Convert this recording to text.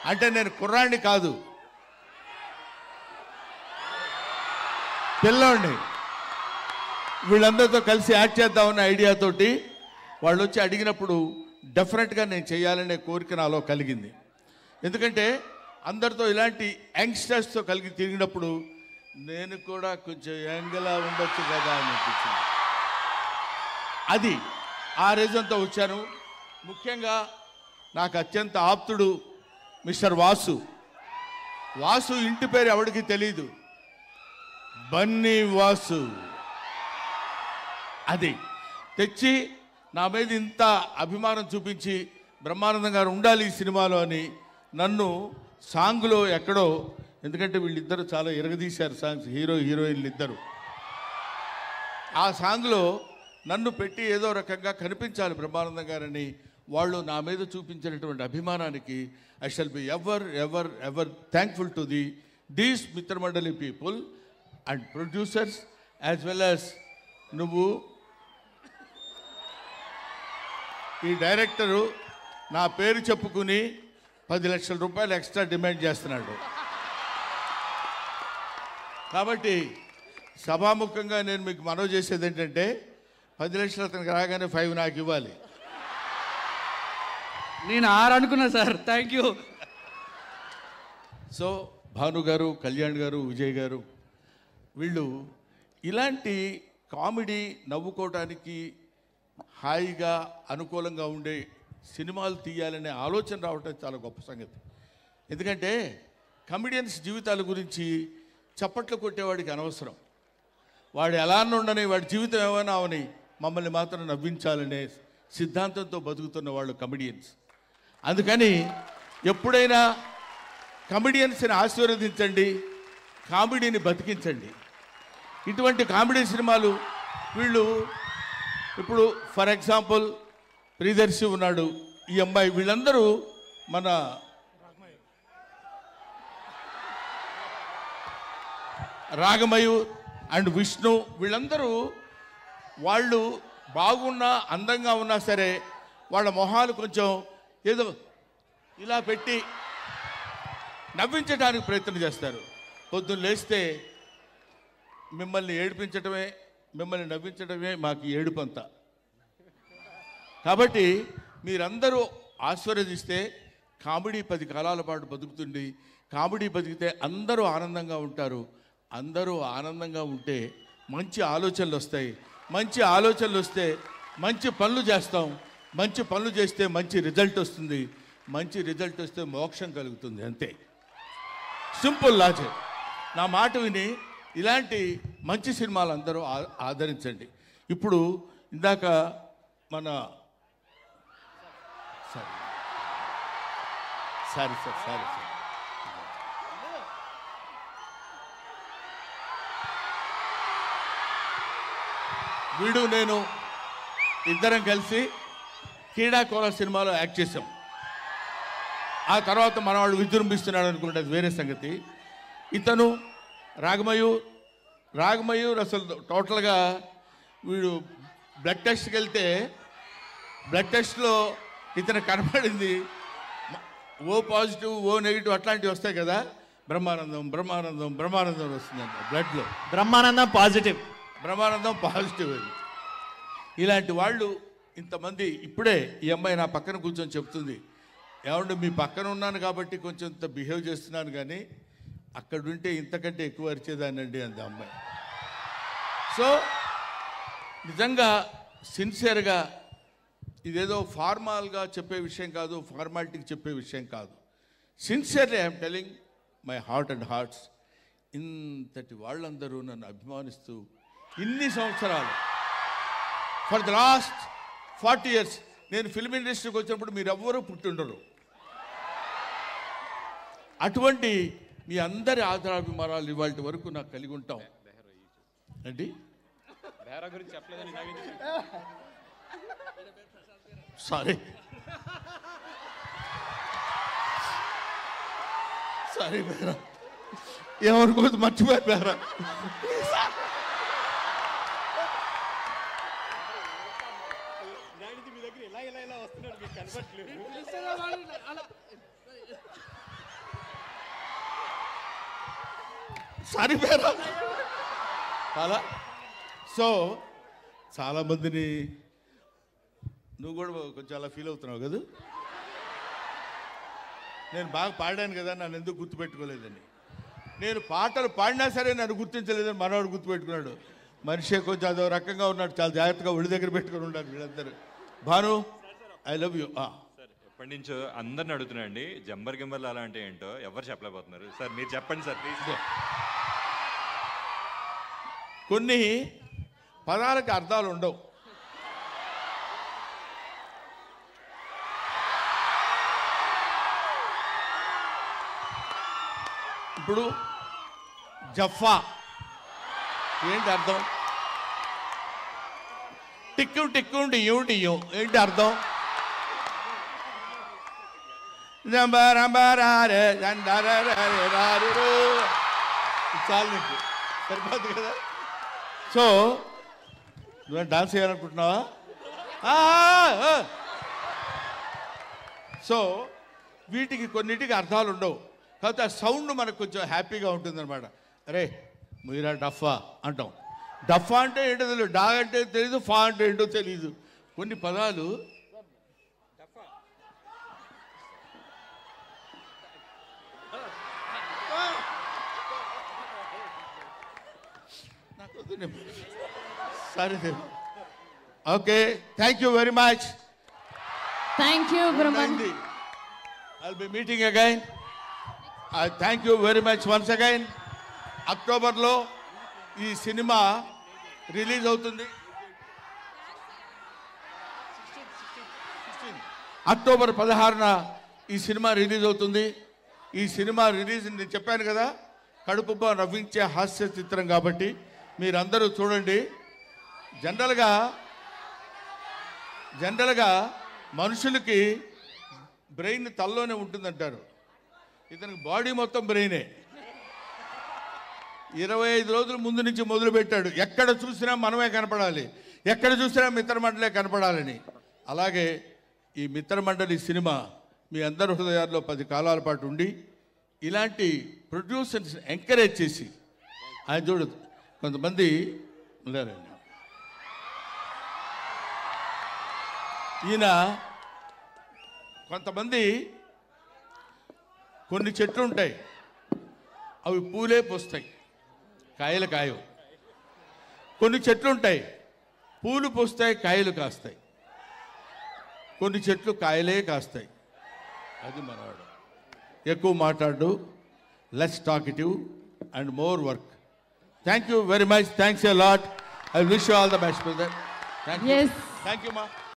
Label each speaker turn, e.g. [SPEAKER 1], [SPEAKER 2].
[SPEAKER 1] అంటే నేను కుర్రాడిని కాదు, పిల్లోడిని. వీళ్ళందరితో కలిసి యాక్ట్ చేద్దామన్న ఐడియాతోటి వాళ్ళు వచ్చి అడిగినప్పుడు డెఫినెట్గా నేను చేయాలనే కోరిక నాలో కలిగింది. ఎందుకంటే అందరితో ఇలాంటి యంగ్స్టర్స్తో కలిగి తిరిగినప్పుడు నేను కూడా కొంచెం యంగ్లా ఉండొచ్చు కదా అని అనిపించింది. అది ఆ రీజన్తో వచ్చాను. ముఖ్యంగా నాకు అత్యంత ఆప్తుడు మిస్టర్ వాసు. వాసు ఇంటి పేరు ఎవరికి తెలీదు, బన్నీ వాసు. అది తెచ్చి నా మీద ఇంత అభిమానం చూపించి బ్రహ్మానందం గారు ఉండాలి ఈ సినిమాలో అని నన్ను సాంగ్లో ఎక్కడో, ఎందుకంటే వీళ్ళిద్దరూ చాలా ఎరగదీశారు సాంగ్స్, హీరో హీరోయిన్లు ఇద్దరు. ఆ సాంగ్లో నన్ను పెట్టి ఏదో రకంగా కనిపించాలి బ్రహ్మానందం గారని వాళ్ళు నా మీద చూపించినటువంటి అభిమానానికి I shall be ever ever ever thankful to these Mithramandali people and producers as well as నువ్వు. ఈ డైరెక్టరు నా పేరు చెప్పుకుని 10 లక్షల రూపాయలు ఎక్స్ట్రా డిమాండ్ చేస్తున్నాడు. కాబట్టి సభాముఖంగా నేను మీకు మనవి చేసేది ఏంటంటే 10 లక్షలు అతనికి రాగానే 5 నాకు ఇవ్వాలి.
[SPEAKER 2] నేను 6 అనుకున్నా sir. Thank you.
[SPEAKER 1] So Bhanu గారు, కళ్యాణ్ గారు, విజయ్ గారు వీళ్ళు ఇలాంటి కామెడీ నవ్వుకోవటానికి హాయిగా అనుకూలంగా ఉండే సినిమాలు తీయాలనే ఆలోచన రావటం చాలా గొప్ప సంగతి. ఎందుకంటే కమెడియన్స్ జీవితాల గురించి చప్పట్లు కొట్టేవాడికి అనవసరం. వాడు ఎలా ఉండని, వాడి జీవితం ఏమైనా అవని, మమ్మల్ని మాత్రం నవ్వించాలనే సిద్ధాంతంతో బతుకుతున్న వాళ్ళు కమెడియన్స్. అందుకని ఎప్పుడైనా కమెడియన్స్ని ఆశీర్వదించండి, కామెడీని బతికించండి. ఇటువంటి కామెడీ సినిమాలు వీళ్ళు ఇప్పుడు ఫర్ ఎగ్జాంపుల్ ప్రియదర్శి ఉన్నాడు, ఈ అమ్మాయి, వీళ్ళందరూ మన రాగమయూర్ అండ్ విష్ణు, వీళ్ళందరూ వాళ్ళు బాగున్నా అందంగా ఉన్నా సరే వాళ్ళ మొహాలు కొంచెం ఏదో ఇలా పెట్టి నవ్వించడానికి ప్రయత్నం చేస్తారు. పొద్దున్న లేస్తే మిమ్మల్ని ఏడిపించడమే, మిమ్మల్ని నవ్వించడమే మాకు ఏడుపంతా. కాబట్టి మీరందరూ ఆశీర్వదిస్తే కామెడీ 10 కాలాల పాటు బతుకుతుంది. కామెడీ బతికితే అందరూ ఆనందంగా ఉంటారు. అందరూ ఆనందంగా ఉంటే మంచి ఆలోచనలు వస్తాయి. మంచి ఆలోచనలు వస్తే మంచి పనులు చేస్తాం. మంచి పనులు చేస్తే మంచి రిజల్ట్ వస్తుంది. మంచి రిజల్ట్ వస్తే మోక్షం కలుగుతుంది. అంతే, సింపుల్ లాజిక్. నా మాట విని ఇలాంటి మంచి సినిమాలు అందరూ ఆదరించండి. ఇప్పుడు ఇందాక మన సారీ వీడు నేను ఇద్దరం కలిసి క్రీడాకోళ సినిమాలో యాక్ట్ చేసాం. ఆ తర్వాత మనవాడు విజృంభిస్తున్నాడు అనుకుంటే అది వేరే సంగతి. ఇతను రాగమయూర్ అసలు టోటల్గా వీడు బ్లడ్ టెస్ట్కి వెళ్తే బ్లడ్ టెస్ట్లో ఇతను కనపడింది ఓ పాజిటివ్, ఓ నెగిటివ్ అట్లాంటివి వస్తాయి కదా. బ్రహ్మానందం వస్తుందంట బ్లడ్లో. బ్రహ్మానందం పాజిటివ్. ఇలాంటి వాళ్ళు ఇంతమంది. ఇప్పుడే ఈ అమ్మాయి నా పక్కన కూర్చొని చెప్తుంది, ఏమంటే మీ పక్కన ఉన్నాను కాబట్టి కొంచెం ఇంత బిహేవ్ చేస్తున్నాను, కానీ అక్కడుంటే ఇంతకంటే ఎక్కువ అరిచేదానండి అంది అమ్మాయి. సో నిజంగా సిన్సియర్గా ఇదేదో ఫార్మాల్గా చెప్పే విషయం కాదు, ఫార్మాలిటీకి చెప్పే విషయం కాదు. Sincerely I'm telling my heart and hearts. ఇంతటి వాళ్ళందరూ నన్ను అభిమానిస్తూ ఇన్ని సంవత్సరాలు, ఫర్ ద లాస్ట్ 40 years నేను ఫిల్మ్ ఇండస్ట్రీకి వచ్చినప్పుడు మీరెవ్వరూ పుట్టిండరు. అటువంటి మీ అందరి ఆదరాభిమానాలు ఇవాళ వరకు నాకు కలిగి ఉంటాం అండి. సారీ బేరా, ఏమనుకోవద్దు, మర్చిపోయారు బేరా. సరిపోయారా చాలా. సో చాలామందిని నువ్వు కూడా కొంచెం అలా ఫీల్ అవుతున్నావు కదా, నేను బాగా పాడాను కదా నన్ను ఎందుకు గుర్తుపెట్టుకోలేదని. నేను పాటలు పాడినా సరే నన్ను గుర్తించలేదని మనవాడు గుర్తుపెట్టుకున్నాడు. మనిషి కొంచెం అదో రకంగా ఉన్నాడు, చాలా జాగ్రత్తగా ఒడి దగ్గర పెట్టుకుని ఉండాలి వీళ్ళందరూ. Bhanu I love you.
[SPEAKER 3] Sir ఎప్పటి నుంచో అందరిని అడుగుతున్నాండి, జంబర్ గింబర్లు అలా అంటే ఏంటో ఎవరు చెప్పలేకపోతున్నారు. సార్ మీరు చెప్పండి సార్ ప్లీజ్.
[SPEAKER 1] కొన్ని పదాలకు అర్థాలు ఉండవు. ఇప్పుడు జఫా ఏంటి అర్థం? టిక్కు టిక్కు డియ్యం డియ్యం ఏంటి అర్థం? చాలు నీకు సరిపోద్ది కదా. సో నువ్వు డాన్స్ చేయాలనుకుంటున్నావా? సో వీటికి కొన్నిటికి అర్థాలు ఉండవు, కాకపోతే ఆ సౌండ్ మనకు కొంచెం హ్యాపీగా ఉంటుందన్నమాట. అరే మీరా డఫా అంటాం. డఫా అంటే ఏంటో తెలియదు, డా అంటే తెలీదు, ఫా అంటే ఏంటో తెలీదు. కొన్ని పదాలు సరే. Okay, thank you very much.
[SPEAKER 4] Thank you, Brahman.
[SPEAKER 1] I'll be meeting again. I thank you very much once again. అక్టోబర్లో ఈ సినిమా రిలీజ్ అవుతుంది. అక్టోబర్ 16న ఈ సినిమా రిలీజ్ అవుతుంది. ఈ సినిమా రిలీజ్ నేను చెప్పాను కదా, కడుపుబ్బా నవ్వించే హాస్య చిత్రం కాబట్టి మీరందరూ చూడండి. జనరల్గా మనుషులకి బ్రెయిన్ తల్లోనే ఉంటుందంటారు, ఇతనికి బాడీ మొత్తం బ్రెయినే. 25 రోజుల ముందు నుంచి మొదలు పెట్టాడు, ఎక్కడ చూసినా మనమే కనపడాలి, ఎక్కడ చూసినా మిత్రమండలే కనపడాలని. అలాగే ఈ మిత్రమండలి సినిమా మీ అందరి హృదయాల్లో 10 కాలాల పాటు ఉండి ఇలాంటి ప్రొడ్యూసర్స్ ఎంకరేజ్ చేసి, ఆయన చూడు కొంతమంది ఉన్నారండి, ఈయన కొంతమంది కొన్ని చెట్లు ఉంటాయి, అవి పూలే పూస్తాయి, కాయలు కాయవు. కొన్ని చెట్లు ఉంటాయి, పూలు పూస్తాయి, కాయలు కాస్తాయి. కొన్ని చెట్లు కాయలే కాస్తాయి. అది మనవాడు. ఎక్కువ మాట్లాడు, less talkative and more work. Thank you very much. Thanks a lot. I wish you all the best brother. Thank you.
[SPEAKER 4] Yes.
[SPEAKER 1] Thank you మా.